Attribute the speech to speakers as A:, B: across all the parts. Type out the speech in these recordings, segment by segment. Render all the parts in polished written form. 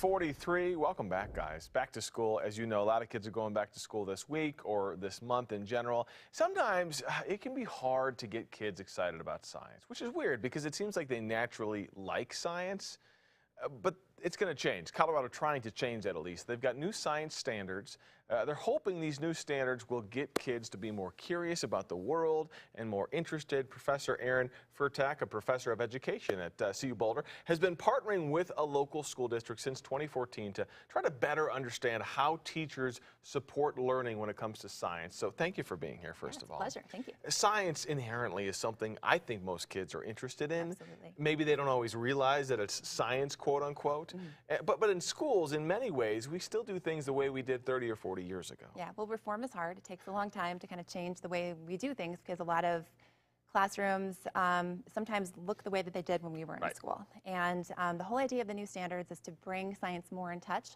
A: 8:43. Welcome back, guys. Back to school. As you know, a lot of kids are going back to school this week or this month in general. Sometimes it can be hard to get kids excited about science, which is weird because it seems like they naturally like science. But it's going to change. Colorado trying to change that at least. They've got new science standards. They're hoping these new standards will get kids to be more curious about the world and more interested. Professor Aaron Furtak, a professor of education at CU Boulder, has been partnering with a local school district since 2014 to try to better understand how teachers support learning when it comes to science. So thank you for being here, first of all.
B: Pleasure. Thank you.
A: Science inherently is something I think most kids are interested in.
B: Absolutely.
A: Maybe they don't always realize that it's science, quote unquote. But in schools, in many ways, we still do things the way we did 30 or 40 years ago.
B: Yeah, well, reform is hard. It takes a long time to kind of change the way we do things because a lot of classrooms sometimes look the way that they did when we were in school. And the whole idea of the new standards is to bring science more in touch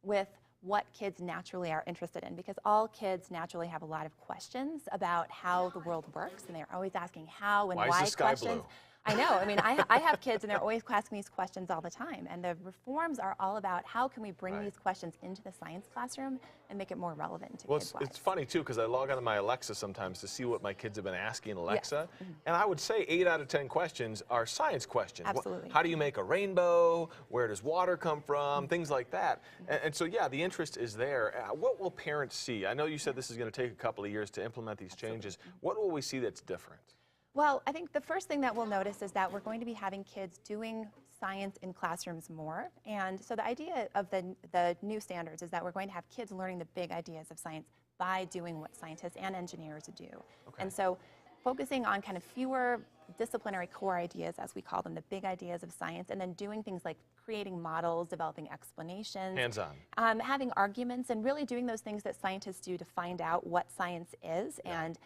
B: with what kids naturally are interested in, because all kids naturally have a lot of questions about how the world works, and they're always asking how and why
A: is the sky
B: questions.
A: blue?
B: I know. I mean, I have kids, and they're always asking these questions all the time. And the reforms are all about how can we bring these questions into the science classroom and make it more relevant to kids' lives.
A: It's funny, too, because I log onto my Alexa sometimes to see what my kids have been asking Alexa. Yes. And I would say 8 out of 10 questions are science questions.
B: Absolutely.
A: How do you make a rainbow? Where does water come from? Things like that. And so, yeah, the interest is there. What will parents see? I know you said this is going to take a couple of years to implement these changes. What will we see that's different?
B: Well, I think the first thing that we'll notice is that we're going to be having kids doing science in classrooms more. And so the idea of the new standards is that we're going to have kids learning the big ideas of science by doing what scientists and engineers do. Okay. And so focusing on kind of fewer disciplinary core ideas, as we call them, the big ideas of science, and then doing things like creating models, developing explanations.
A: Hands-on.
B: Having arguments, and really doing those things that scientists do to find out what science is and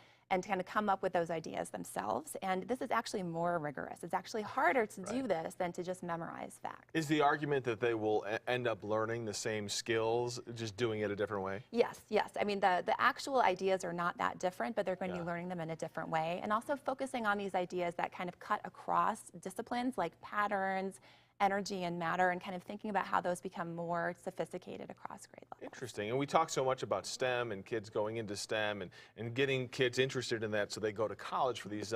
B: kind of come up with those ideas themselves. And this is actually more rigorous. It's actually harder to do this than to just memorize facts.
A: Is the argument that they will end up learning the same skills, just doing it a different way?
B: Yes, yes. I mean, the actual ideas are not that different, but they're going to be learning them in a different way. And also focusing on these ideas that kind of cut across disciplines like patterns, energy and matter, and kind of thinking about how those become more sophisticated across grade levels.
A: Interesting. And we talk so much about STEM and kids going into STEM and getting kids interested in that so they go to college for these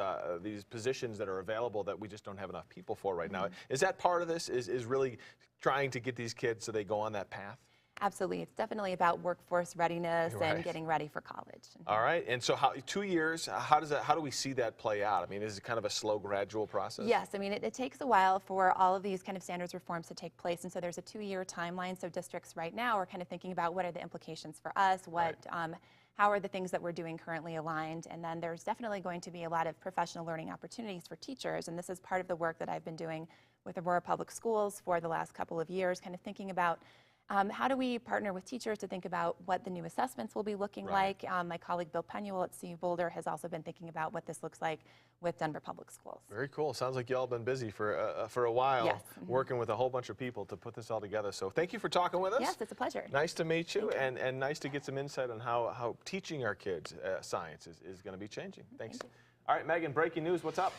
A: positions that are available that we just don't have enough people for right now. Is that part of this, is really trying to get these kids so they go on that path?
B: Absolutely. It's definitely about workforce readiness and getting ready for college.
A: All right. And so 2 years, how do we see that play out? I mean, is it kind of a slow, gradual process?
B: Yes. I mean, it takes a while for all of these kind of standards reforms to take place. And so there's a 2-year timeline. So districts right now are kind of thinking about what are the implications for us, how are the things that we're doing currently aligned. And then there's definitely going to be a lot of professional learning opportunities for teachers. And this is part of the work that I've been doing with Aurora Public Schools for the last couple of years, kind of thinking about how do we partner with teachers to think about what the new assessments will be looking like? My colleague Bill Penuel at CU Boulder has also been thinking about what this looks like with Denver Public Schools. Very
A: cool. Sounds like y'all been busy for a while, working with a whole bunch of people to put this all together. So thank you for talking with us.
B: Yes, it's a pleasure.
A: Nice to meet you, and nice to get some insight on how teaching our kids science is going to be changing. Thanks.
B: Thank you.
A: All right, Megan, breaking news. What's up?